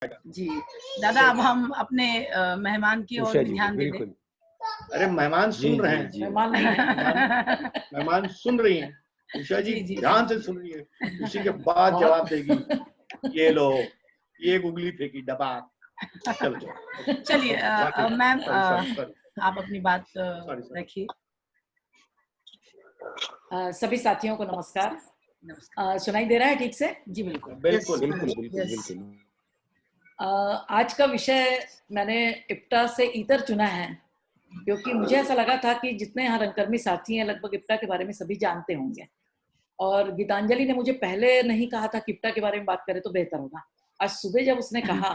जी, दादा अब हम अपने मेहमान की ओर उषा भी जी ध्यान दे दें। बिल्कुल। अरे मेहमान जी, सुन रहे जी, हैं, जी। मेहमान नहीं है। मेहमान मेहमान सुन रही हैं। उषा जी जी, जी। ध्यान से सुन रही है, उसी के बाद जवाब देगी। ये लो, ये उंगली फेंकी डबाक। चलो, चलो। चलिए मैम सॉरी। आप अपनी बात सॉरी। रखिए। सभी साथियों को नमस्कार। नमस्कार। सुनाई दे रहा है ठीक से? जी बिल्कुल। बिल्कुल। यस। आज का विषय मैंने इप्टा से ईतर चुना है क्योंकि मुझे ऐसा लगा था कि जितने यहाँ रंगकर्मी साथी हैं लगभग इप्टा के बारे में सभी जानते होंगे, और गीतांजलि ने मुझे पहले नहीं कहा था कि इप्टा के बारे में बात करें तो बेहतर होगा। आज सुबह जब उसने कहा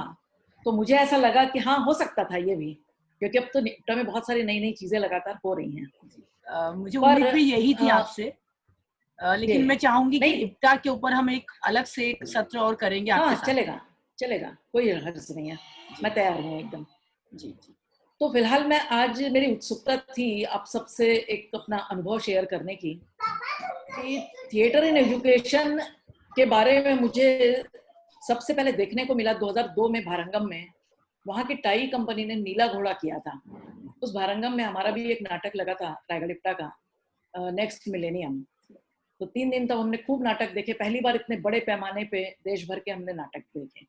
तो मुझे ऐसा लगा कि हाँ, हो सकता था ये भी, क्योंकि अब तो इप्टा में बहुत सारी नई नई चीजें लगातार हो रही हैं। मुझे उम्मीद भी यही थी अ, आपसे, लेकिन मैं चाहूंगी कि नहीं, इप्टा के ऊपर हम एक अलग से एक सत्र और करेंगे आपके हाँ, साथ। चलेगा, कोई हर्ज नहीं है, मैं तैयार हूँ एकदम। जी जी। तो फिलहाल मैं आज मेरी उत्सुकता थी आप सबसे एक अपना अनुभव शेयर करने की कि थिएटर इन एजुकेशन के बारे में मुझे सबसे पहले देखने को मिला 2002 में भारंगम में। वहाँ की टाई कंपनी ने नीला घोड़ा किया था। उस भारंगम में हमारा भी एक नाटक लगा था रायगढ़ इप्टा का, नेक्स्ट मिलेनियम। तो 3 दिन तक हमने खूब नाटक देखे। पहली बार इतने बड़े पैमाने पे देश भर के हमने नाटक देखे।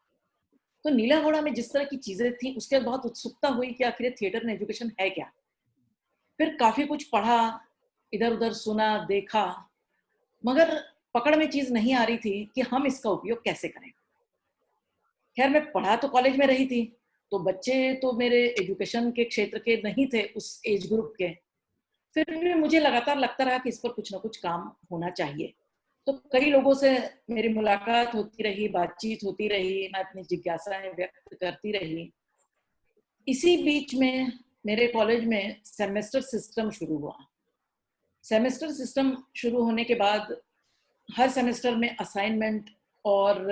तो नीला घोड़ा में जिस तरह की चीजें थी उसके बाद बहुत उत्सुकता हुई कि आखिर थिएटर इन एजुकेशन है क्या। फिर काफी कुछ पढ़ा, इधर उधर सुना, देखा, मगर पकड़ में चीज नहीं आ रही थी कि हम इसका उपयोग कैसे करें। खैर, मैं पढ़ा तो कॉलेज में रही थी, तो बच्चे तो मेरे एजुकेशन के क्षेत्र के नहीं थे उस एज ग्रुप के। फिर भी मुझे लगातार लगता रहा कि इस पर कुछ ना कुछ काम होना चाहिए। तो कई लोगों से मेरी मुलाकात होती रही, बातचीत होती रही, मैं अपनी जिज्ञासाएं व्यक्त करती रही। इसी बीच में मेरे कॉलेज में सेमेस्टर सिस्टम शुरू हुआ। सेमेस्टर सिस्टम शुरू होने के बाद हर सेमेस्टर में असाइनमेंट और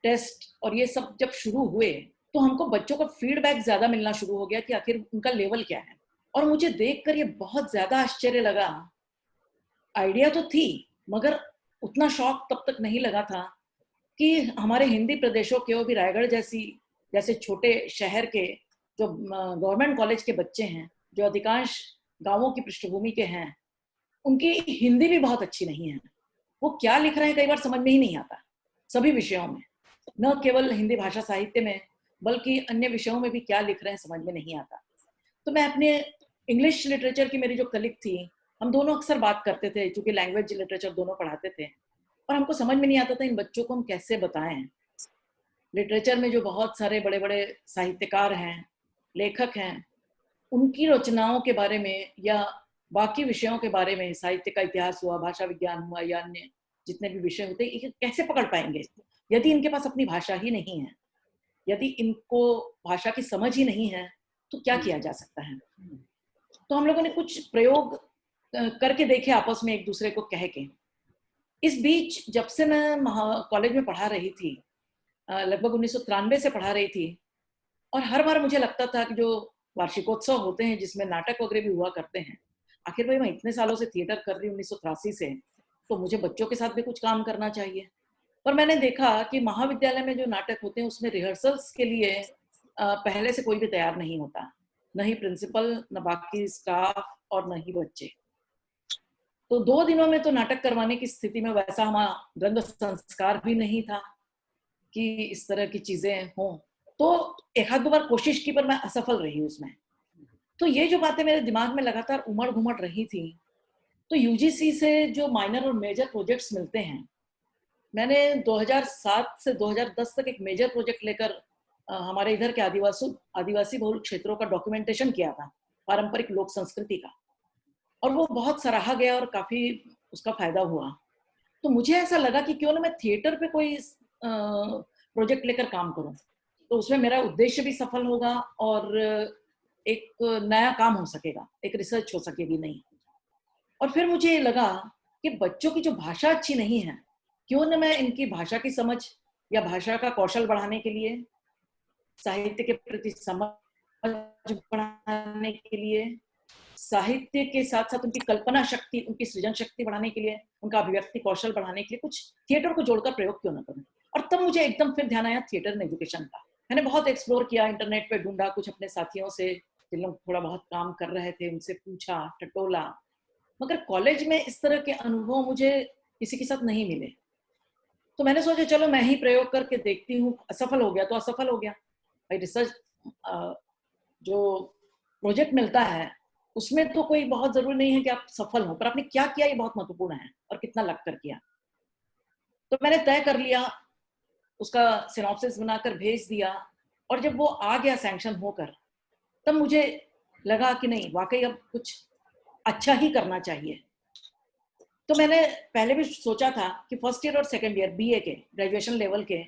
टेस्ट और ये सब जब शुरू हुए तो हमको बच्चों का फीडबैक ज्यादा मिलना शुरू हो गया कि आखिर उनका लेवल क्या है। और मुझे देखकर ये बहुत ज्यादा आश्चर्य लगा। आइडिया तो थी, मगर उतना शौक तब तक नहीं लगा था कि हमारे हिंदी प्रदेशों के, वो भी रायगढ़ जैसे छोटे शहर के जो गवर्नमेंट कॉलेज के बच्चे हैं, जो अधिकांश गांवों की पृष्ठभूमि के हैं, उनकी हिंदी भी बहुत अच्छी नहीं है। वो क्या लिख रहे हैं कई बार समझ में ही नहीं आता, सभी विषयों में, न केवल हिंदी भाषा साहित्य में बल्कि अन्य विषयों में भी क्या लिख रहे हैं समझ में नहीं आता। तो मैं अपने इंग्लिश लिटरेचर की मेरी जो कलीग थी, हम दोनों अक्सर बात करते थे, क्योंकि लैंग्वेज लिटरेचर दोनों पढ़ाते थे, और हमको समझ में नहीं आता था इन बच्चों को हम कैसे बताएं। लिटरेचर में जो बहुत सारे बड़े बड़े साहित्यकार हैं, लेखक हैं, उनकी रचनाओं के बारे में या बाकी विषयों के बारे में, साहित्य का इतिहास हुआ, भाषा विज्ञान हुआ या अन्य जितने भी विषय होते हैं, कैसे पकड़ पाएंगे यदि इनके पास अपनी भाषा ही नहीं है, यदि इनको भाषा की समझ ही नहीं है, तो क्या किया जा सकता है। तो हम लोगों ने कुछ प्रयोग करके देखे आपस में, एक दूसरे को कह के। इस बीच जब से मैं कॉलेज में पढ़ा रही थी, लगभग 1993 से पढ़ा रही थी, और हर बार मुझे लगता था कि जो वार्षिकोत्सव होते हैं जिसमें नाटक वगैरह भी हुआ करते हैं, आखिर भाई मैं इतने सालों से थिएटर कर रही हूँ 1983 से, तो मुझे बच्चों के साथ भी कुछ काम करना चाहिए। पर मैंने देखा कि महाविद्यालय में जो नाटक होते हैं उसमें रिहर्सल्स के लिए पहले से कोई भी तैयार नहीं होता, न ही प्रिंसिपल, न बाकी स्टाफ और न ही बच्चे। तो 2 दिनों में तो नाटक करवाने की स्थिति में वैसा हमारा रंग संस्कार भी नहीं था कि इस तरह की चीजें हों। तो एक आध दो बार कोशिश की, पर मैं असफल रही उसमें। तो ये जो बातें मेरे दिमाग में लगातार उमड़ घुमड़ रही थी, तो यूजीसी से जो माइनर और मेजर प्रोजेक्ट्स मिलते हैं, मैंने 2007 से 2010 तक एक मेजर प्रोजेक्ट लेकर हमारे इधर के आदिवासी बहुल क्षेत्रों का डॉक्यूमेंटेशन किया था, पारंपरिक लोक संस्कृति का, और वो बहुत सराहा गया और काफी उसका फायदा हुआ। तो मुझे ऐसा लगा कि क्यों ना मैं थिएटर पे कोई प्रोजेक्ट लेकर काम करूं, तो उसमें मेरा उद्देश्य भी सफल होगा और एक नया काम हो सकेगा, एक रिसर्च हो सकेगी नई। और फिर मुझे ये लगा कि बच्चों की जो भाषा अच्छी नहीं है, क्यों ना मैं इनकी भाषा की समझ या भाषा का कौशल बढ़ाने के लिए, साहित्य के प्रति समझ बढ़ाने के लिए, साहित्य के साथ साथ उनकी कल्पना शक्ति, उनकी सृजन शक्ति बढ़ाने के लिए, उनका अभिव्यक्ति कौशल बढ़ाने के लिए कुछ थिएटर को जोड़कर प्रयोग क्यों ना करूं। और तब मुझे एकदम फिर ध्यान आया थिएटर इन एजुकेशन का, मैंने बहुत एक्सप्लोर किया, इंटरनेट पे ढूंढा, कुछ अपने साथियों से जिन लोग थोड़ा बहुत काम कर रहे थे उनसे पूछा टटोला, मगर कॉलेज में इस तरह के अनुभव मुझे किसी के साथ नहीं मिले। तो मैंने सोचा चलो मैं ही प्रयोग करके देखती हूँ, असफल हो गया तो असफल हो गया भाई। रिसर्च जो प्रोजेक्ट मिलता है उसमें तो कोई बहुत जरूरी नहीं है कि आप सफल हो, पर आपने क्या किया ये बहुत महत्वपूर्ण है, और कितना लग कर किया। तो मैंने तय कर लिया, उसका सिनॉप्सिस बनाकर भेज दिया, और जब वो आ गया सैंक्शन होकर, तब मुझे लगा कि नहीं, वाकई अब कुछ अच्छा ही करना चाहिए। तो मैंने पहले भी सोचा था कि फर्स्ट ईयर और सेकंड ईयर बीए के, ग्रेजुएशन लेवल के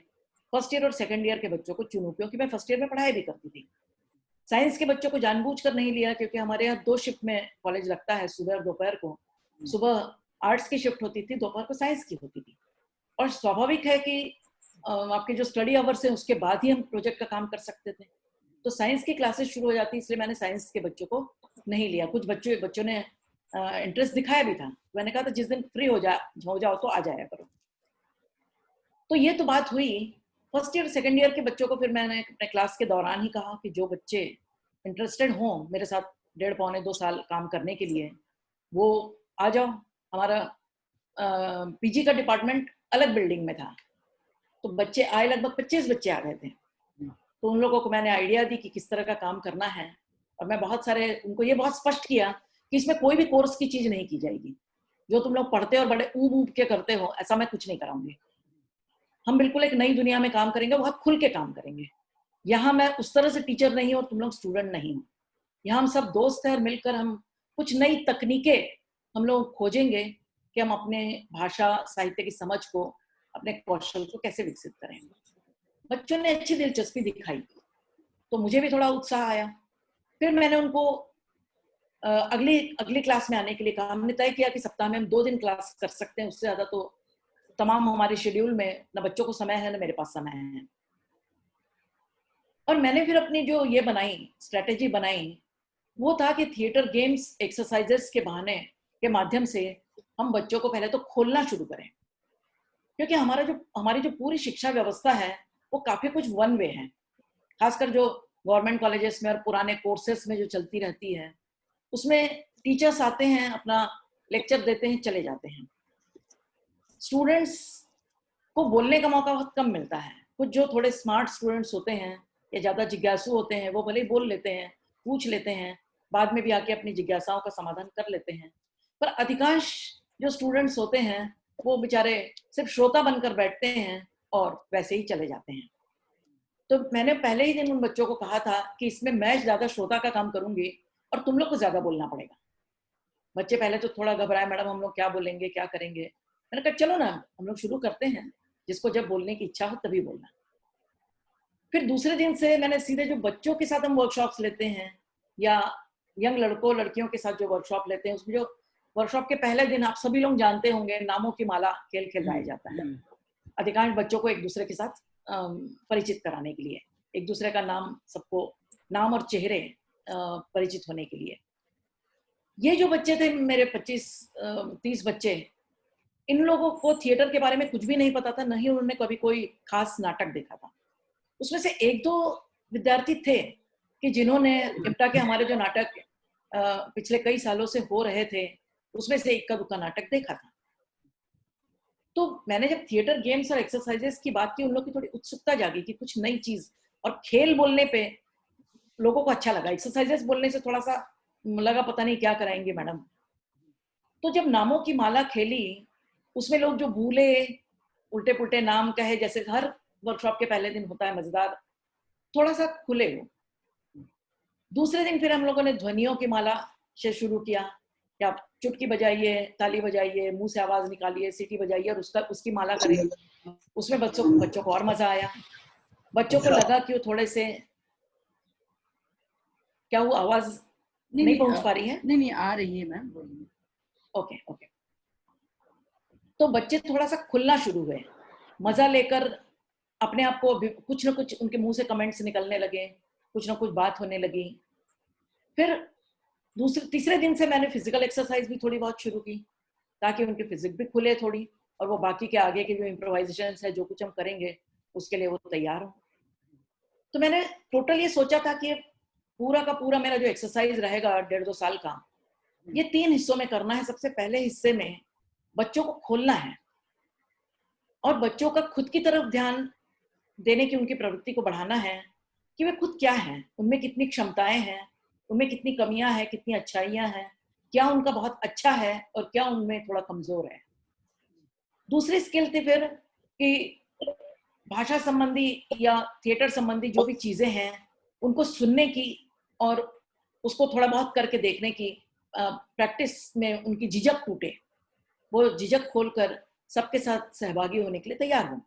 फर्स्ट ईयर और सेकंड ईयर के बच्चों को चुनूं, क्योंकि मैं फर्स्ट ईयर में पढ़ाई भी करती थी। साइंस के बच्चों को जानबूझकर नहीं लिया, क्योंकि हमारे यहाँ 2 शिफ्ट में कॉलेज लगता है, सुबह और दोपहर को। सुबह आर्ट्स की शिफ्ट होती थी, दोपहर को साइंस की होती थी, और स्वाभाविक है कि आपके जो स्टडी आवर्स हैं उसके बाद ही हम प्रोजेक्ट का काम कर सकते थे। तो साइंस की क्लासेस शुरू हो जाती, इसलिए मैंने साइंस के बच्चों को नहीं लिया। कुछ बच्चों ने इंटरेस्ट दिखाया भी था, मैंने कहा था जिस दिन फ्री हो जाओ तो आ जाया करो। तो ये तो बात हुई फर्स्ट ईयर सेकंड ईयर के बच्चों को। फिर मैंने अपने क्लास के दौरान ही कहा कि जो बच्चे इंटरेस्टेड हों मेरे साथ 1.5-2 साल काम करने के लिए, वो आ जाओ। हमारा पीजी का डिपार्टमेंट अलग बिल्डिंग में था, तो बच्चे आए, लगभग 25 बच्चे आ गए थे। तो उन लोगों को मैंने आइडिया दी कि किस तरह का काम करना है, और मैं बहुत सारे उनको ये बहुत स्पष्ट किया कि इसमें कोई भी कोर्स की चीज नहीं की जाएगी। जो तुम लोग पढ़ते हो और बड़े ऊब ऊब के करते हो, ऐसा मैं कुछ नहीं कराऊंगी। हम बिल्कुल एक नई दुनिया में काम करेंगे, बहुत खुल के काम करेंगे। यहाँ मैं उस तरह से टीचर नहीं हूँ और तुम लोग स्टूडेंट नहीं हो। यहाँ हम सब दोस्त हैं, और मिलकर हम कुछ नई तकनीकें हम लोग खोजेंगे कि हम अपने भाषा साहित्य की समझ को, अपने कौशल को कैसे विकसित करें। बच्चों ने अच्छी दिलचस्पी दिखाई, तो मुझे भी थोड़ा उत्साह आया। फिर मैंने उनको अगली क्लास में आने के लिए कहा। हमने तय किया कि सप्ताह में हम 2 दिन क्लास कर सकते हैं, उससे ज्यादा तो तमाम हमारे शेड्यूल में न बच्चों को समय है न मेरे पास समय है। और मैंने फिर अपनी जो ये स्ट्रेटेजी बनाई, वो था कि थिएटर गेम्स एक्सरसाइजेस के बहाने के माध्यम से हम बच्चों को पहले तो खोलना शुरू करें, क्योंकि हमारी जो पूरी शिक्षा व्यवस्था है वो काफी कुछ वन वे है। खासकर जो गवर्नमेंट कॉलेजेस में और पुराने कोर्सेस में जो चलती रहती है, उसमें टीचर्स आते हैं, अपना लेक्चर देते हैं, चले जाते हैं। स्टूडेंट्स को बोलने का मौका बहुत कम मिलता है। कुछ जो थोड़े स्मार्ट स्टूडेंट्स होते हैं या ज्यादा जिज्ञासु होते हैं, वो भले ही बोल लेते हैं, पूछ लेते हैं, बाद में भी आके अपनी जिज्ञासाओं का समाधान कर लेते हैं। पर अधिकांश जो स्टूडेंट्स होते हैं वो बेचारे सिर्फ श्रोता बनकर बैठते हैं और वैसे ही चले जाते हैं। तो मैंने पहले ही दिन उन बच्चों को कहा था कि इसमें मैं ज्यादा श्रोता का काम करूंगी और तुम लोग को ज्यादा बोलना पड़ेगा। बच्चे पहले तो थोड़ा घबराए, मैडम हम लोग क्या बोलेंगे, क्या करेंगे। मैंने कहा चलो ना हम लोग शुरू करते हैं, जिसको जब बोलने की इच्छा हो तभी बोलना। फिर दूसरे दिन से मैंने सीधे जो बच्चों के साथ हम वर्कशॉप्स लेते हैं या यंग लड़कों लड़कियों के साथ जो वर्कशॉप लेते हैं, उसमें जो वर्कशॉप के पहले दिन आप सभी लोग जानते होंगे, नामों की माला खेल खिलाया जाता है। अधिकांश बच्चों को एक दूसरे के साथ परिचित कराने के लिए, एक दूसरे का नाम, सबको नाम और चेहरे परिचित होने के लिए। ये जो बच्चे थे मेरे 25-30 बच्चे, इन लोगों को थिएटर के बारे में कुछ भी नहीं पता था, नहीं उन्होंने कभी कोई खास नाटक देखा था। उसमें से 1-2 विद्यार्थी थे कि जिन्होंने इप्टा के हमारे जो नाटक पिछले कई सालों से हो रहे थे, उसमें से इक्का दुक्का नाटक देखा था। तो मैंने जब थिएटर गेम्स और एक्सरसाइजेस की बात की, उन लोगों की थोड़ी उत्सुकता जागी कि कुछ नई चीज, और खेल बोलने पे लोगों को अच्छा लगा। एक्सरसाइजेस बोलने से थोड़ा सा लगा पता नहीं क्या कराएंगे मैडम। तो जब नामों की माला खेली, उसमें लोग जो भूले, उल्टे पुल्टे नाम कहे, जैसे हर वर्कशॉप के पहले दिन होता है मजेदार, थोड़ा सा खुले हो। दूसरे दिन फिर हम लोगों ने ध्वनियों की माला से शुरू किया कि आप चुटकी बजाइए, ताली बजाइए, मुंह से आवाज निकालिए, सीटी बजाइए और उसकी माला करें। उसमें बच्चों को और मजा आया। बच्चों को लगा कि वो थोड़े से, क्या वो आवाज नहीं पहुंच पा रही है? नहीं आ रही है मैम, बोलिए। ओके। तो बच्चे थोड़ा सा खुलना शुरू हुए, मजा लेकर अपने आप को, कुछ ना कुछ उनके मुंह से कमेंट्स निकलने लगे, कुछ ना कुछ बात होने लगी। फिर तीसरे दिन से मैंने फिजिकल एक्सरसाइज भी थोड़ी बहुत शुरू की, ताकि उनकी फिजिक भी खुले थोड़ी, और वो बाकी के आगे के जो इम्प्रोवाइजेशन है, जो कुछ हम करेंगे उसके लिए वो तैयार हो। तो मैंने टोटल ये सोचा था कि पूरा का पूरा मेरा जो एक्सरसाइज रहेगा 1.5-2 साल का, ये 3 हिस्सों में करना है। सबसे पहले हिस्से में बच्चों को खोलना है और बच्चों का खुद की तरफ ध्यान देने की, उनकी प्रवृत्ति को बढ़ाना है कि वे खुद क्या हैं, उनमें कितनी क्षमताएं हैं, उनमें कितनी कमियां हैं, कितनी अच्छाइयां हैं, क्या उनका बहुत अच्छा है और क्या उनमें थोड़ा कमजोर है। दूसरी स्किल थी फिर कि भाषा संबंधी या थिएटर संबंधी जो भी चीजें हैं उनको सुनने की और उसको थोड़ा बहुत करके देखने की, प्रैक्टिस में उनकी झिझक टूटे, वो झिझक खोलकर सबके साथ सहभागी होने के लिए तैयार हों,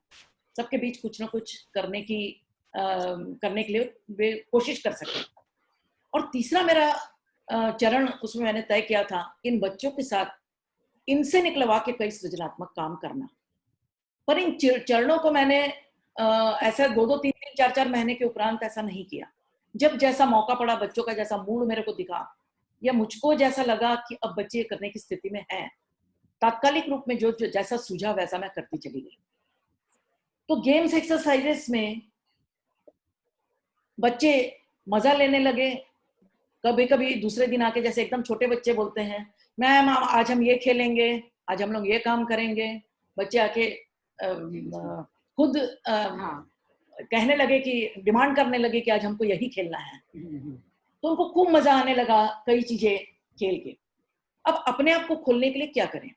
सबके बीच कुछ ना कुछ करने के लिए वे कोशिश कर सकें। और तीसरा मेरा चरण उसमें मैंने तय किया था, इन बच्चों के साथ इनसे निकलवा के कई सृजनात्मक काम करना। पर इन चरणों को मैंने ऐसा 2-2, 3-3, 4-4 महीने के उपरांत ऐसा नहीं किया। जब जैसा मौका पड़ा, बच्चों का जैसा मूड मेरे को दिखा या मुझको जैसा लगा कि अब बच्चे करने की स्थिति में हैं, तात्कालिक रूप में जो जैसा सूझा वैसा मैं करती चली गई। तो गेम्स एक्सरसाइजेस में बच्चे मजा लेने लगे। कभी कभी दूसरे दिन आके, जैसे एकदम छोटे बच्चे बोलते हैं, मैम आज हम ये खेलेंगे, आज हम लोग ये काम करेंगे। बच्चे आके खुद कहने लगे कि डिमांड करने लगे कि आज हमको यही खेलना है। तो उनको खूब मजा आने लगा कई चीजें खेल के। अब अपने आप को खोलने के लिए क्या करें?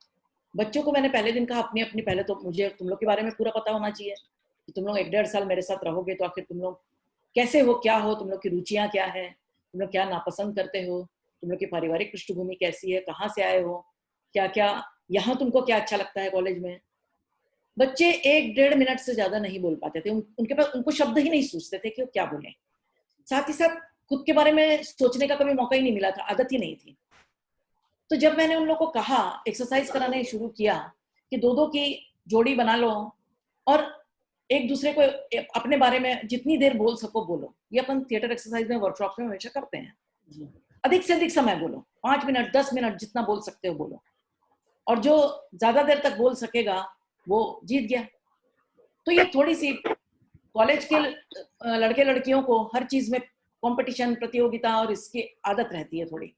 बच्चों को मैंने पहले दिन कहा, अपनी अपनी, पहले तो मुझे तुम लोग के बारे में पूरा पता होना चाहिए कि तुम लोग 1-1.5 साल मेरे साथ रहोगे तो आखिर तुम लोग कैसे हो, क्या हो, तुम लोग की रुचियां क्या है, तुम लोग क्या नापसंद करते हो, तुम लोग की पारिवारिक पृष्ठभूमि कैसी है, कहाँ से आए हो, क्या क्या यहाँ तुमको क्या अच्छा लगता है कॉलेज में। बच्चे 1-1.5 मिनट से ज्यादा नहीं बोल पाते थे। उनके पास, उनको शब्द ही नहीं सूझते थे कि वो क्या बोले। साथ ही साथ खुद के बारे में सोचने का कभी मौका ही नहीं मिला था, आदत ही नहीं थी। तो जब मैंने उन लोगों को कहा, एक्सरसाइज कराने शुरू किया कि 2-2 की जोड़ी बना लो और एक दूसरे को अपने बारे में जितनी देर बोल सको बोलो। ये अपन थिएटर एक्सरसाइज में, वर्कशॉप में हमेशा करते हैं। अधिक से अधिक समय बोलो, 5 मिनट 10 मिनट जितना बोल सकते हो बोलो, और जो ज्यादा देर तक बोल सकेगा वो जीत गया। तो ये थोड़ी सी कॉलेज के लड़के लड़कियों को हर चीज में कंपटीशन, प्रतियोगिता और इसकी आदत रहती है थोड़ी।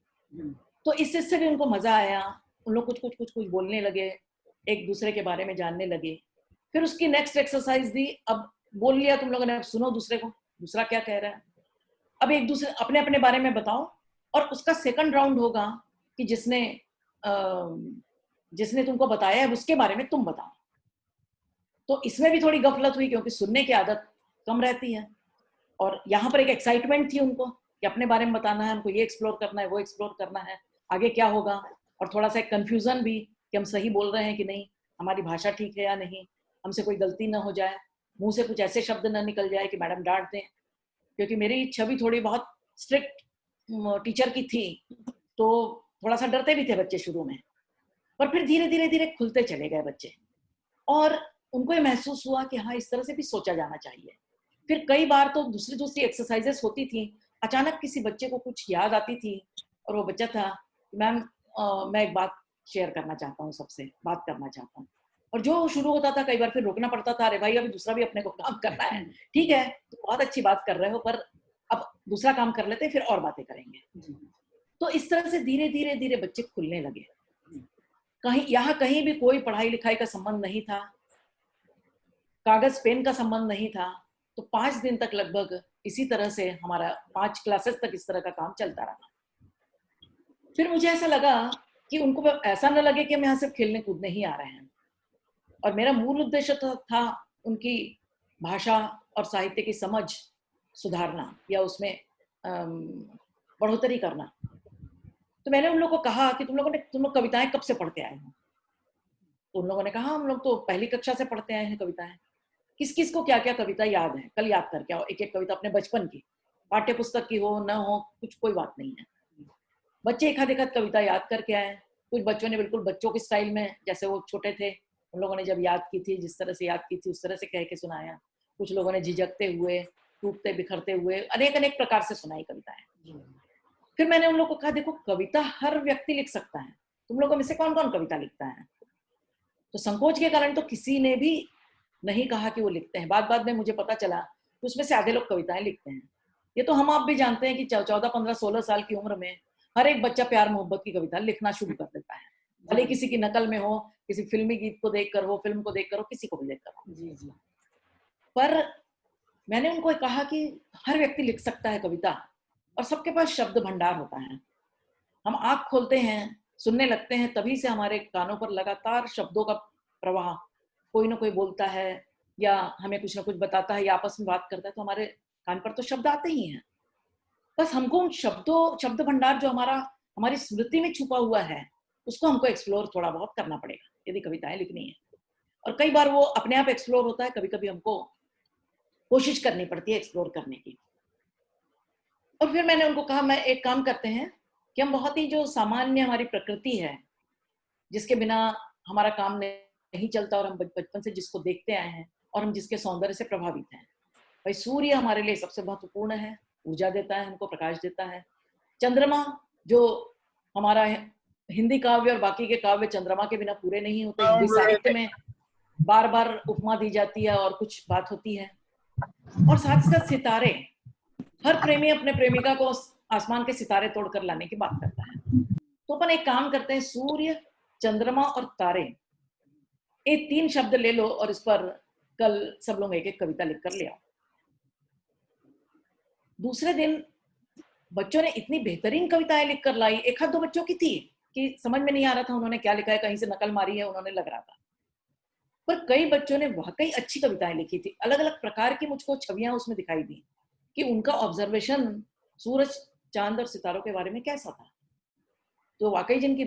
तो इससे भी उनको मजा आया। उन लोग कुछ बोलने लगे, एक दूसरे के बारे में जानने लगे। फिर उसकी नेक्स्ट एक्सरसाइज दी, अब बोल लिया तुम लोगों ने, अब सुनो दूसरे को, दूसरा क्या कह रहा है। अब एक दूसरे अपने अपने बारे में बताओ, और उसका सेकंड राउंड होगा कि जिसने तुमको बताया है उसके बारे में तुम बताओ। तो इसमें भी थोड़ी गफलत हुई क्योंकि सुनने की आदत कम रहती है, और यहाँ पर एक एक्साइटमेंट थी उनको कि अपने बारे में बताना है, हमको ये एक्सप्लोर करना है, वो एक्सप्लोर करना है, आगे क्या होगा। और थोड़ा सा एक कंफ्यूजन भी कि हम सही बोल रहे हैं कि नहीं, हमारी भाषा ठीक है या नहीं, हमसे कोई गलती ना हो जाए, मुंह से कुछ ऐसे शब्द ना निकल जाए कि मैडम डांट दें। क्योंकि मेरी छवि थोड़ी बहुत स्ट्रिक्ट टीचर की थी, तो थोड़ा सा डरते भी थे बच्चे शुरू में। पर फिर धीरे धीरे धीरे खुलते चले गए बच्चे, और उनको ये महसूस हुआ कि हाँ, इस तरह से भी सोचा जाना चाहिए। फिर कई बार तो दूसरी एक्सरसाइजेस होती थी, अचानक किसी बच्चे को कुछ याद आती थी और वो बच्चा था, मैम मैं एक बात शेयर करना चाहता हूँ, सबसे बात करना चाहता हूँ। और जो शुरू होता था, कई बार फिर रोकना पड़ता था, अरे भाई अभी दूसरा भी अपने को काम करना है, ठीक है तो बहुत अच्छी बात कर रहे हो, पर अब दूसरा काम कर लेते फिर और बातें करेंगे। तो इस तरह से धीरे धीरे धीरे बच्चे खुलने लगे। कहीं भी कोई पढ़ाई लिखाई का संबंध नहीं था, कागज पेन का संबंध नहीं था। तो 5 दिन तक लगभग इसी तरह से हमारा 5 क्लासेस तक इस तरह का काम चलता रहा। फिर मुझे ऐसा लगा कि उनको ऐसा न लगे कि हम यहाँ सिर्फ खेलने कूदने ही आ रहे हैं, और मेरा मूल उद्देश्य था उनकी भाषा और साहित्य की समझ सुधारना या उसमें बढ़ोतरी करना। तो मैंने उन लोगों को कहा कि तुम लोग कविताएं कब से पढ़ते आए हो? तो उन लोगों ने कहा हम लोग तो पहली कक्षा से पढ़ते आए हैं कविताएं। किस किस को क्या क्या कविता याद है, कल याद करके आओ एक एक कविता अपने बचपन की, पाठ्य पुस्तक की हो न हो, कुछ कोई बात नहीं है। बच्चे एक आध कविता याद करके आए। कुछ बच्चों ने बिल्कुल बच्चों के स्टाइल में, जैसे वो छोटे थे, उन लोगों ने जब याद की थी, जिस तरह से याद की थी उस तरह से कह के सुनाया। कुछ लोगों ने झिझकते हुए, टूटते बिखरते हुए, अनेक प्रकार से सुनाई कविताएं। फिर मैंने उन लोगों को कहा, देखो कविता हर व्यक्ति लिख सकता है, तुम लोगों में से कौन कौन कविता लिखता है? तो संकोच के कारण तो किसी ने भी नहीं कहा कि वो लिखते हैं। बाद में मुझे पता चला तो उसमें से आधे लोग कविताएं लिखते हैं। ये तो हम आप भी जानते हैं कि 14, 15, 16 साल की उम्र में हर एक बच्चा प्यार मोहब्बत की कविता लिखना शुरू कर देता है, भले किसी की नकल में हो, किसी फिल्मी गीत को देखकर हो, फिल्म को देखकर हो, किसी को भी देखकर हो। जी जी। पर मैंने उनको कहा कि हर व्यक्ति लिख सकता है कविता, और सबके पास शब्द भंडार होता है। हम आंख खोलते हैं, सुनने लगते हैं, तभी से हमारे कानों पर लगातार शब्दों का प्रवाह, कोई ना कोई बोलता है या हमें कुछ ना कुछ बताता है या आपस में बात करता है, तो हमारे कान पर तो शब्द आते ही हैं। बस हमको उन शब्द भंडार जो हमारी स्मृति में छुपा हुआ है, उसको हमको एक्सप्लोर थोड़ा बहुत करना पड़ेगा यदि कविताएं लिखनी है। और कई बार वो अपने आप एक्सप्लोर होता है, कभी कभी हमको कोशिश करनी पड़ती है एक्सप्लोर करने की। और फिर मैंने उनको कहा, मैं एक काम करते हैं कि हम बहुत ही जो सामान्य हमारी प्रकृति है, जिसके बिना हमारा काम नहीं चलता, और हम बचपन से जिसको देखते आए हैं और हम जिसके सौंदर्य से प्रभावित हैं। भाई सूर्य हमारे लिए सबसे महत्वपूर्ण है, ऊर्जा देता है, हमको प्रकाश देता है। चंद्रमा, जो हमारा हिंदी काव्य और बाकी के काव्य चंद्रमा के बिना पूरे नहीं होते। हिंदी साहित्य में बार बार उपमा दी जाती है और कुछ बात होती है। और साथ ही साथ सितारे, हर प्रेमी अपने प्रेमिका को आसमान के सितारे तोड़कर लाने की बात करता है। तो अपन एक काम करते हैं, सूर्य, चंद्रमा और तारे, ये 3 शब्द ले लो और इस पर कल सब लोग एक एक कविता लिखकर ले आओ। दूसरे दिन बच्चों ने इतनी बेहतरीन कविताएं लिखकर लाई। एक आध दो बच्चों की थी कि समझ में नहीं आ रहा था उन्होंने क्या लिखा है, कहीं से नकल मारी है उन्होंने, लग रहा था। पर कई बच्चों ने वाकई अच्छी कविताएं लिखी थी। अलग अलग प्रकार की मुझको छवियां उसमें दिखाई दी कि उनका ऑब्जर्वेशन सूरज, चांद और सितारों के बारे में कैसा था। तो वाकई जिनकी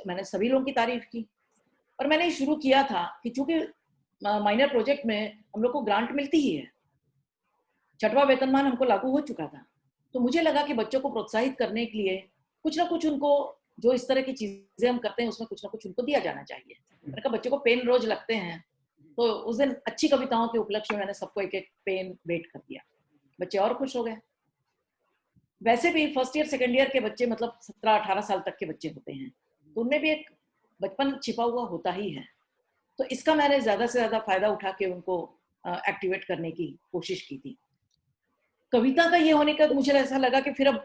मैंने सभी लोगों की तारीफ की। और मैंने शुरू किया था कि चूंकि माइनर प्रोजेक्ट में हम लोग को ग्रांट मिलती ही है, 6वां वेतनमान हमको लागू हो चुका था, तो मुझे लगा कि बच्चों को प्रोत्साहित करने के लिए कुछ ना कुछ उनको, जो इस तरह की चीजें हम करते हैं उसमें कुछ ना कुछ उनको दिया जाना चाहिए। मैंने कहा बच्चों को पेन रोज लगते हैं, तो उस दिन अच्छी कविताओं के उपलक्ष्य में मैंने सबको एक एक पेन भेंट कर दिया। बच्चे और खुश हो गए। वैसे भी फर्स्ट ईयर सेकेंड ईयर के बच्चे मतलब 17-18 साल तक के बच्चे होते हैं, तो उनमें भी एक बचपन छिपा हुआ होता ही है। तो इसका मैंने ज्यादा से ज्यादा फायदा उठा के उनको एक्टिवेट करने की कोशिश की थी। कविता का ये होने का मुझे ऐसा लगा कि फिर अब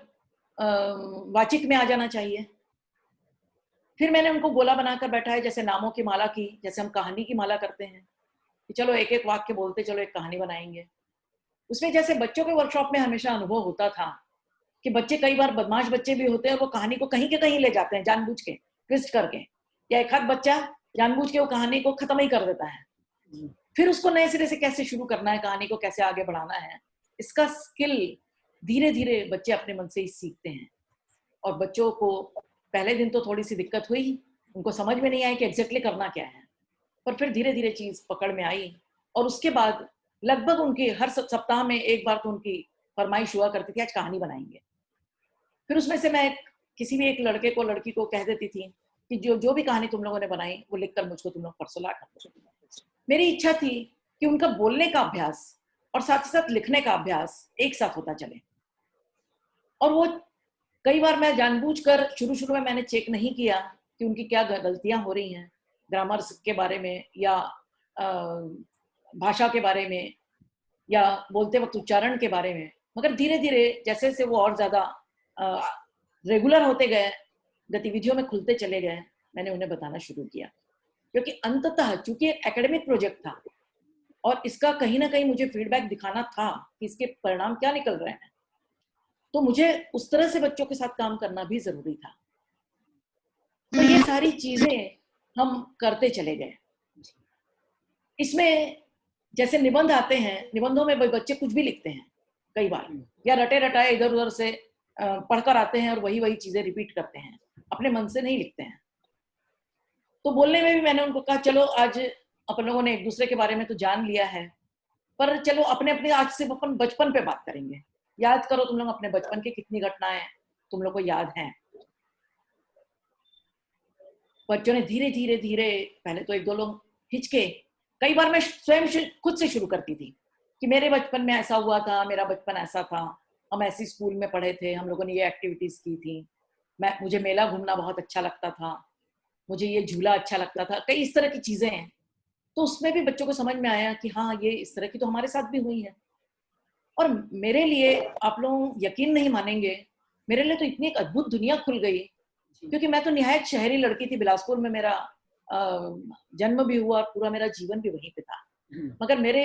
वाचिक में आ जाना चाहिए। फिर मैंने उनको गोला बनाकर बैठाया, जैसे नामों की माला की, जैसे हम कहानी की माला करते हैं कि चलो एक एक वाक्य बोलते चलो एक कहानी बनाएंगे। उसमें जैसे बच्चों के वर्कशॉप में हमेशा अनुभव होता था कि बच्चे कई बार बदमाश बच्चे भी होते हैं, वो कहानी को कहीं के कहीं ले जाते हैं जानबूझ के, ट्विस्ट करके, या एक आध बच्चा जानबूझ के वो कहानी को खत्म ही कर देता है। फिर उसको नए सिरे से कैसे शुरू करना है, कहानी को कैसे आगे बढ़ाना है, इसका स्किल धीरे धीरे बच्चे अपने मन से ही सीखते हैं। और बच्चों को पहले दिन तो थोड़ी सी दिक्कत हुई, उनको समझ में नहीं आया कि एग्जैक्टली करना क्या है, पर फिर धीरे धीरे चीज पकड़ में आई। और उसके बाद लगभग उनकी हर सप्ताह में एक बार तो उनकी फरमाइश हुआ करती थी आज कहानी बनाएंगे। फिर उसमें से मैं किसी भी एक लड़के को लड़की को कह देती थी कि जो भी कहानी तुम लोगों ने बनाई वो लिखकर मुझको तुम लोग परसों ला कर। मेरी इच्छा थी कि उनका बोलने का अभ्यास और साथ ही साथ लिखने का अभ्यास एक साथ होता चले। और वो कई बार मैं जानबूझकर शुरू में मैंने चेक नहीं किया कि उनकी क्या गलतियां हो रही हैं, ग्रामर के बारे में या भाषा के बारे में या बोलते वक्त उच्चारण के बारे में, मगर धीरे धीरे जैसे जैसे वो और ज्यादा रेगुलर होते गए, गतिविधियों में खुलते चले गए, मैंने उन्हें बताना शुरू किया। क्योंकि अंततः चूंकि एक एकेडमिक प्रोजेक्ट था और इसका कहीं ना कहीं मुझे फीडबैक दिखाना था कि इसके परिणाम क्या निकल रहे हैं, तो मुझे उस तरह से बच्चों के साथ काम करना भी जरूरी था। तो ये सारी चीजें हम करते चले गए। इसमें जैसे निबंध आते हैं, निबंधों में बच्चे कुछ भी लिखते हैं कई बार, या रटे रटाए इधर उधर से पढ़कर आते हैं और वही चीजें रिपीट करते हैं, अपने मन से नहीं लिखते हैं। तो बोलने में भी मैंने उनको कहा चलो आज अपन लोगों ने एक दूसरे के बारे में तो जान लिया है, पर चलो अपने अपने आज से अपन बचपन पे बात करेंगे। याद करो तुम लोग अपने बचपन की कितनी घटनाएं तुम लोग को याद हैं। बच्चों ने धीरे धीरे धीरे, पहले तो एक दो लोग हिचके, कई बार मैं स्वयं खुद से शुरू करती थी कि मेरे बचपन में ऐसा हुआ था, मेरा बचपन ऐसा था, हम ऐसी स्कूल में पढ़े थे, हम लोगों ने ये एक्टिविटीज की थी, मुझे मेला घूमना बहुत अच्छा लगता था, मुझे ये झूला अच्छा लगता था, कई इस तरह की चीजें हैं। तो उसमें भी बच्चों को समझ में आया कि हाँ ये इस तरह की तो हमारे साथ भी हुई है। और मेरे लिए, आप लोग यकीन नहीं मानेंगे, मेरे लिए तो इतनी एक अद्भुत दुनिया खुल गई, क्योंकि मैं तो निहायत शहरी लड़की थी। बिलासपुर में मेरा जन्म भी हुआ, पूरा मेरा जीवन भी वहीं पे था। मगर मेरे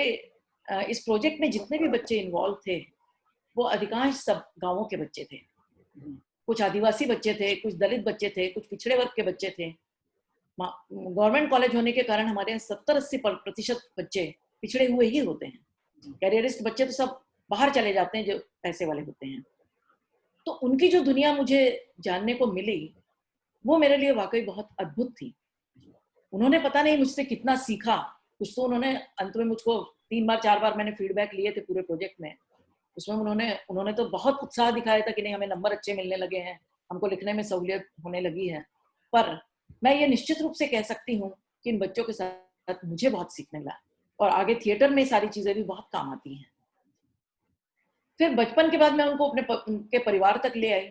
इस प्रोजेक्ट में जितने भी बच्चे इन्वॉल्व थे वो अधिकांश सब गांवों के बच्चे थे। कुछ आदिवासी बच्चे थे, कुछ दलित बच्चे थे, कुछ पिछड़े वर्ग के बच्चे थे। गवर्नमेंट कॉलेज होने के कारण हमारे यहाँ 70-80% बच्चे पिछड़े हुए ही होते हैं। कैरियरिस्ट बच्चे तो सब बाहर चले जाते हैं जो पैसे वाले होते हैं। तो उनकी जो दुनिया मुझे जानने को मिली वो मेरे लिए वाकई बहुत अद्भुत थी। उन्होंने पता नहीं मुझसे कितना सीखा। कुछ तो उन्होंने अंत में मुझको 3 बार 4 बार मैंने फीडबैक लिए थे पूरे प्रोजेक्ट में। उसमें उन्होंने तो बहुत उत्साह दिखाया था कि नहीं, हमें नंबर अच्छे मिलने लगे हैं, हमको लिखने में सहूलियत होने लगी है। पर मैं ये निश्चित रूप से कह सकती हूँ कि इन बच्चों के साथ मुझे बहुत सीखने मिला और आगे थिएटर में सारी चीजें भी बहुत काम आती हैं। फिर बचपन के बाद मैं उनको उनके परिवार तक ले आई।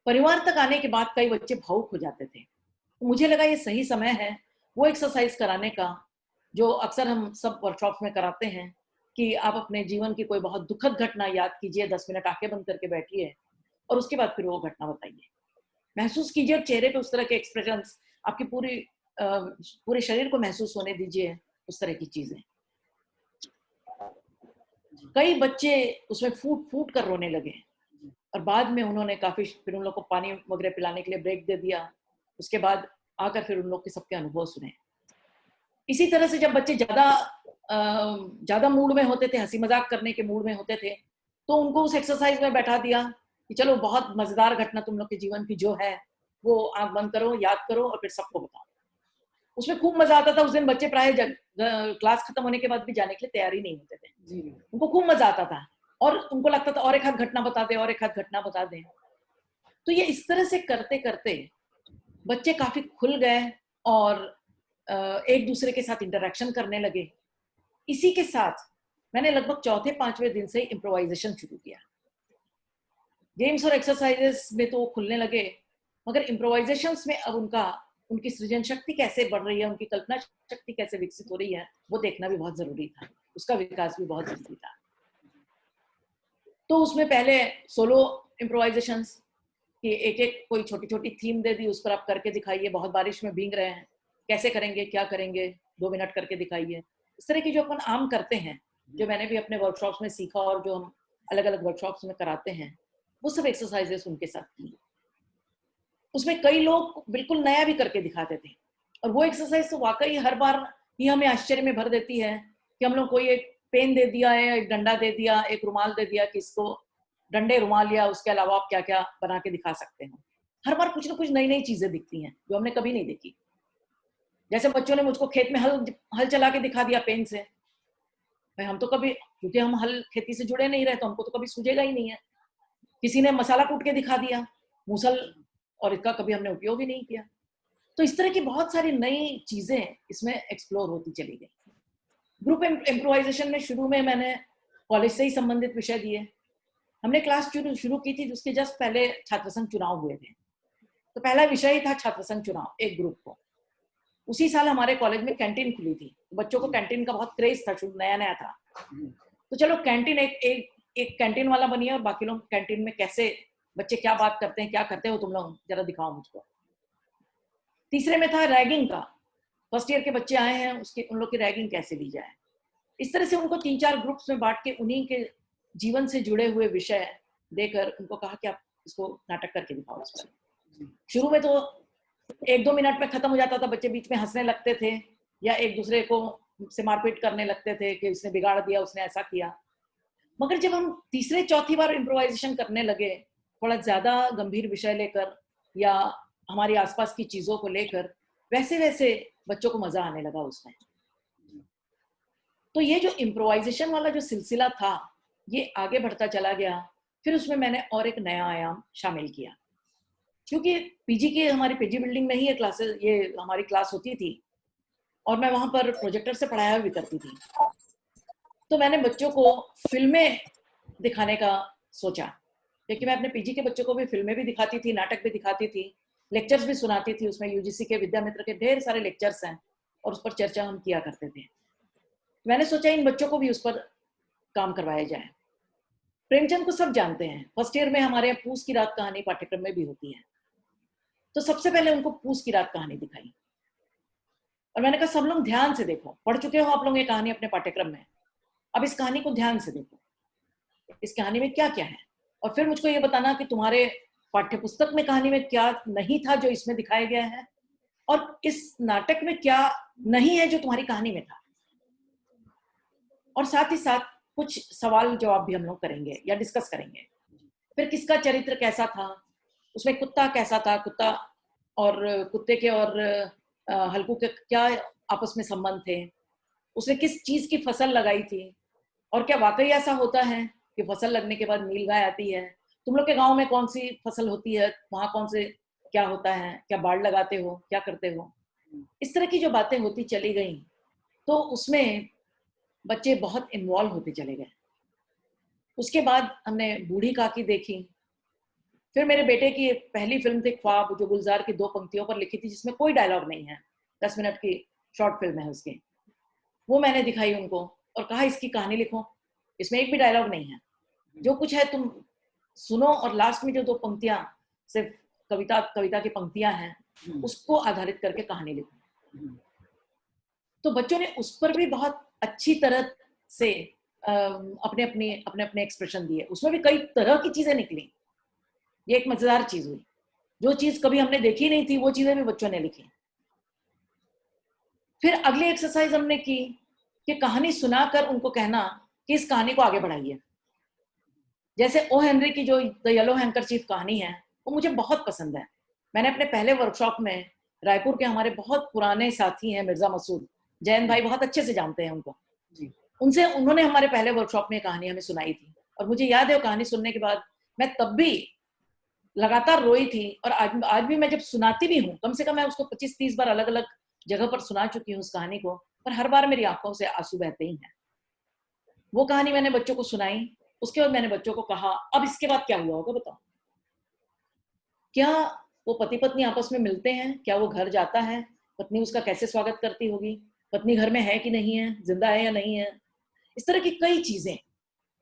परिवार तक आने के बाद कई बच्चे भावुक हो जाते थे, तो मुझे लगा ये सही समय है वो एक्सरसाइज कराने का जो अक्सर हम सब वर्कशॉप्स में कराते हैं कि आप अपने जीवन की कोई बहुत दुखद घटना याद कीजिए, 10 मिनट आंखें बंद करके बैठिए और उसके बाद फिर वो घटना बताइए। महसूस कीजिए चेहरे पे उस तरह के एक्सप्रेशंस, आपकी पूरे शरीर को महसूस होने दीजिए उस तरह की चीजें। कई बच्चे उसमें फूट फूट कर रोने लगे और बाद में उन्होंने काफी फिर उन लोग को पानी वगैरह पिलाने के लिए ब्रेक दे दिया। उसके बाद आकर फिर उन लोग के सबके अनुभव सुने। इसी तरह से जब बच्चे ज्यादा मूड में होते थे, हंसी मजाक करने के मूड में होते थे, तो उनको उस एक्सरसाइज में बैठा दिया कि चलो बहुत मजेदार घटना तुम लोग के जीवन की जो है वो आंख बंद करो, याद करो और फिर सबको बताओ। उसमें खूब मजा आता था। उस दिन बच्चे प्राय क्लास खत्म होने के बाद भी जाने के लिए तैयार ही नहीं होते थे। उनको खूब मजा आता था और उनको लगता था और एक हाथ घटना बता दे, और एक हाथ घटना बता दे। तो ये इस तरह से करते करते बच्चे काफी खुल गए और एक दूसरे के साथ इंटरेक्शन करने लगे। इसी के साथ मैंने लगभग 4-5वें दिन से इम्प्रोवाइजेशन शुरू किया। गेम्स और एक्सरसाइजेस में तो खुलने लगे, मगर इम्प्रोवाइजेशंस में अब उनकी सृजन शक्ति कैसे बढ़ रही है, उनकी कल्पना शक्ति कैसे विकसित हो रही है, वो देखना भी बहुत जरूरी था। उसका विकास भी बहुत जरूरी था। तो उसमें पहले सोलो इम्प्रोवाइजेशंस कि एक कोई छोटी छोटी थीम दे दी, उस पर आप करके दिखाइए। बहुत बारिश में भीग रहे हैं, कैसे करेंगे, क्या करेंगे, 2 मिनट करके दिखाइए। इस तरह की जो अपन आम करते हैं, जो मैंने भी अपने वर्कशॉप्स में सीखा और जो हम अलग अलग वर्कशॉप्स में कराते हैं, वो सब एक्सरसाइजेस उनके साथ की। उसमें कई लोग बिल्कुल नया भी करके दिखाते थे और वो एक्सरसाइज तो वाकई हर बार ही हमें आश्चर्य में भर देती है कि हम लोग कोई एक पेन दे दिया है, एक डंडा दे दिया, एक रुमाल दे दिया कि इसको डंडे रुमाल या उसके अलावा आप क्या क्या बना के दिखा सकते हैं। हर बार कुछ ना कुछ नई नई चीजें दिखती हैं जो हमने कभी नहीं देखी। जैसे बच्चों ने मुझको खेत में हल चला के दिखा दिया पेन से। भाई हम तो कभी, क्योंकि हम हल खेती से जुड़े नहीं रहे तो हमको तो कभी सूझेगा ही नहीं है। किसी ने मसाला कूट के दिखा दिया मूसल, और इसका कभी हमने उपयोग ही नहीं किया। तो इस तरह की बहुत सारी नई चीजें इसमें एक्सप्लोर होती चली गई। ग्रुप इम्प्रोवाइजेशन में शुरू में मैंने कॉलेज से ही संबंधित विषय दिए। हमने क्लास शुरू की थी, जिसके जस्ट पहले छात्र संघ चुनाव हुए थे। तो पहला विषय ही था छात्र संघ चुनाव एक ग्रुप को। उसी साल हमारे कॉलेज में कैंटीन खुली थी। बच्चों को कैंटीन का बहुत क्रेज था, शुरू नया नया था। तो चलो कैंटीन एक कैंटीन वाला बनिए और बाकी लोग कैंटीन में कैसे बच्चे क्या बात करते हैं, क्या करते हो तुम लोग, जरा दिखाओ मुझको। तीसरे में था रैगिंग का। फर्स्ट ईयर के बच्चे आए हैं, उन लोग की रैगिंग कैसे ली जाए। इस तरह से उनको 3-4 ग्रुप्स में बांट के उन्हीं के जीवन से जुड़े हुए विषय देकर उनको कहा कि आप इसको नाटक करके दिखाओ इस पर। शुरू में तो 1-2 मिनट में खत्म हो जाता था, बच्चे बीच में हंसने लगते थे या एक दूसरे को से मारपीट करने लगते थे कि उसने बिगाड़ दिया, उसने ऐसा किया। मगर जब हम तीसरे चौथी बार इम्प्रोवाइजेशन करने लगे, थोड़ा ज्यादा गंभीर विषय लेकर या हमारी आसपास की चीजों को लेकर, वैसे वैसे बच्चों को मजा आने लगा उसमें। तो ये जो इम्प्रोवाइजेशन वाला जो सिलसिला था ये आगे बढ़ता चला गया। फिर उसमें मैंने और एक नया आयाम शामिल किया, क्योंकि पीजी की हमारी पीजी बिल्डिंग में ही ये हमारी क्लास होती थी और मैं वहां पर प्रोजेक्टर से पढ़ाया भी करती थी। तो मैंने बच्चों को फिल्में दिखाने का सोचा, क्योंकि मैं अपने पीजी के बच्चों को भी फिल्में भी दिखाती थी, नाटक भी दिखाती थी, लेक्चर्स भी सुनाती थी। उसमें यूजीसी के विद्यामित्र के ढेर सारे लेक्चर्स हैं और उस पर चर्चा हम किया करते थे। मैंने सोचा इन बच्चों को भी उस पर काम करवाया जाए। प्रेमचंद को सब जानते हैं। फर्स्ट ईयर में हमारे यहाँ पूस की रात कहानी पाठ्यक्रम में भी होती है। तो सबसे पहले उनको पूस की रात कहानी दिखाई और मैंने कहा सब लोग ध्यान से देखो, पढ़ चुके हो आप लोग ये कहानी अपने पाठ्यक्रम में, अब इस कहानी को ध्यान से देखो, इस कहानी में क्या क्या है, और फिर मुझको ये बताना कि तुम्हारे पाठ्यपुस्तक में कहानी में क्या नहीं था जो इसमें दिखाया गया है, और इस नाटक में क्या नहीं है जो तुम्हारी कहानी में था। और साथ ही साथ कुछ सवाल जवाब भी हम लोग करेंगे या डिस्कस करेंगे। फिर किसका चरित्र कैसा था, उसमें कुत्ता कैसा था, कुत्ता और कुत्ते के और हल्कू के क्या आपस में संबंध थे, उसने किस चीज की फसल लगाई थी, और क्या वाकई ऐसा होता है कि फसल लगने के बाद नीलगाय आती है, तुम लोग के गांव में कौन सी फसल होती है, वहां कौन से क्या होता है, क्या बाढ़ लगाते हो, क्या करते हो, इस तरह की जो बातें होती चली गई। तो उसमें बच्चे बहुत इन्वॉल्व होते चले गए। उसके बाद हमने बूढ़ी काकी देखी। फिर मेरे बेटे की पहली फिल्म थी ख्वाब, जो गुलजार की 2 पंक्तियों पर लिखी थी, जिसमें कोई डायलॉग नहीं है, 10 मिनट की शॉर्ट फिल्म है उसकी। वो मैंने दिखाई उनको और कहा इसकी कहानी लिखो, इसमें एक भी डायलॉग नहीं है, जो कुछ है तुम सुनो, और लास्ट में जो 2 पंक्तियां सिर्फ कविता की पंक्तियां हैं, उसको आधारित करके कहानी लिखो। तो बच्चों ने उस पर भी बहुत अच्छी तरह से अपने अपने एक्सप्रेशन दिए। उसमें भी कई तरह की चीजें निकली। ये एक मजेदार चीज हुई, जो चीज कभी हमने देखी नहीं थी वो चीजें भी बच्चों ने लिखी। फिर अगली एक्सरसाइज हमने की कि कहानी सुनाकर उनको कहना कि इस कहानी को आगे बढ़ाइए। जैसे ओ हेनरी की जो द येलो हैंकरचीफ कहानी है, वो मुझे बहुत पसंद है। मैंने अपने पहले वर्कशॉप में, रायपुर के हमारे बहुत पुराने साथी हैं मिर्जा मसूद, जैन भाई बहुत अच्छे से जानते हैं उनको, उनसे उन्होंने हमारे पहले वर्कशॉप में कहानी हमें सुनाई थी। और मुझे याद है वो कहानी सुनने के बाद मैं तब भी लगातार रोई थी, और आज भी मैं जब सुनाती भी हूँ, कम से कम मैं उसको 25-30 बार अलग अलग जगह पर सुना चुकी हूँ उस कहानी को, पर हर बार मेरी आंखों से आंसू बहते ही हैं। वो कहानी मैंने बच्चों को सुनाई। उसके बाद मैंने बच्चों को कहा अब इसके बाद क्या हुआ होगा बताओ। क्या वो पति पत्नी आपस में मिलते हैं, क्या वो घर जाता है, पत्नी उसका कैसे स्वागत करती होगी, पत्नी घर में है कि नहीं है, जिंदा है या नहीं है, इस तरह की कई चीजें।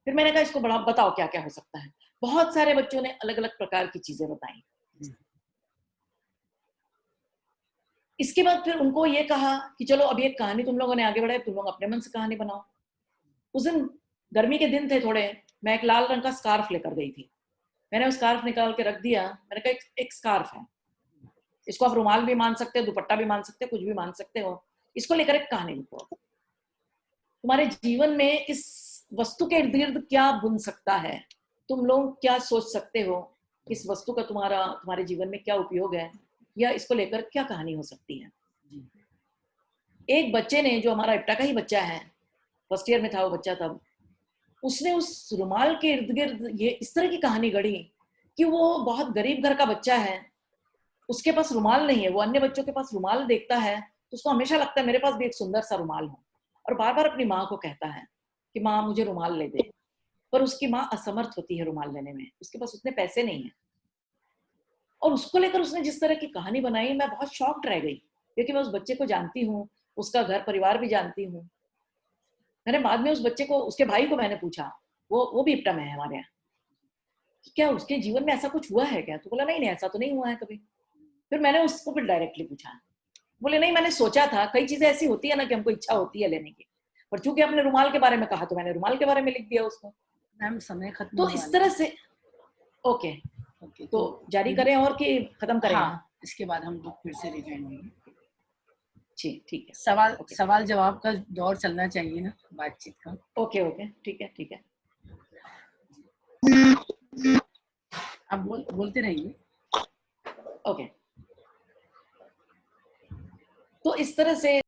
फिर मैंने कहा इसको बड़ा बताओ क्या क्या हो सकता है। बहुत सारे बच्चों ने अलग अलग प्रकार की चीजें बताई। इसके बाद फिर उनको ये कहा कि चलो अब ये कहानी तुम लोगों ने आगे बढ़ाई, तुम लोग अपने मन से कहानी बनाओ। उस दिन गर्मी के दिन थे थोड़े, मैं एक लाल रंग का स्कार्फ लेकर गई थी। मैंने वो स्कार्फ निकाल के रख दिया। मैंने कहा एक स्कार्फ है, इसको आप रुमाल भी मान सकते हो, दुपट्टा भी मान सकते हो, कुछ भी मान सकते हो, इसको लेकर एक कहानी लिखो। तुम्हारे जीवन में इस वस्तु के इर्द गिर्द क्या बुन सकता है, तुम लोग क्या सोच सकते हो, इस वस्तु का तुम्हारे जीवन में क्या उपयोग है, या इसको लेकर क्या कहानी हो सकती है। एक बच्चे ने, जो हमारा इप्टा का ही बच्चा है, फर्स्ट ईयर में था वो बच्चा तब, उसने उस रुमाल के इर्द गिर्द ये इस तरह की कहानी गढ़ी कि वो बहुत गरीब घर का बच्चा है, उसके पास रुमाल नहीं है, वो अन्य बच्चों के पास रुमाल देखता है तो उसको हमेशा लगता है मेरे पास भी एक सुंदर सा रुमाल हो, और बार बार अपनी माँ को कहता है कि माँ मुझे रुमाल ले दे, पर उसकी माँ असमर्थ होती है रुमाल लेने में, उसके पास उतने पैसे नहीं है। और उसको लेकर उसने जिस तरह की कहानी बनाई, मैं बहुत शॉक्ड रह गई, क्योंकि मैं उस बच्चे को जानती हूँ, उसका घर परिवार भी जानती हूँ। मैंने बाद में उस बच्चे को, उसके भाई को मैंने पूछा, वो भी इप्टा में है हमारे यहाँ, क्या उसके जीवन में ऐसा कुछ हुआ है क्या, तो बोला नहीं ऐसा तो नहीं हुआ है कभी। फिर मैंने उसको फिर डायरेक्टली पूछा, बोले नहीं मैंने सोचा था, कई चीजें ऐसी होती है ना कि हमको इच्छा होती है लेने की, पर चूंकि आपने रुमाल के बारे में कहा तो मैंने रुमाल के बारे में लिख दिया उसको। मैम समय खत्म तो इस तरह से ओके, तो जारी करें और कि खत्म करें? हाँ, इसके बाद हम लोग फिर से रिजॉइन लेंगे। ठीक है। सवाल जवाब का दौर चलना चाहिए ना, बातचीत का। ओके ठीक है। आप बोलते रहिए। ओके, तो इस तरह से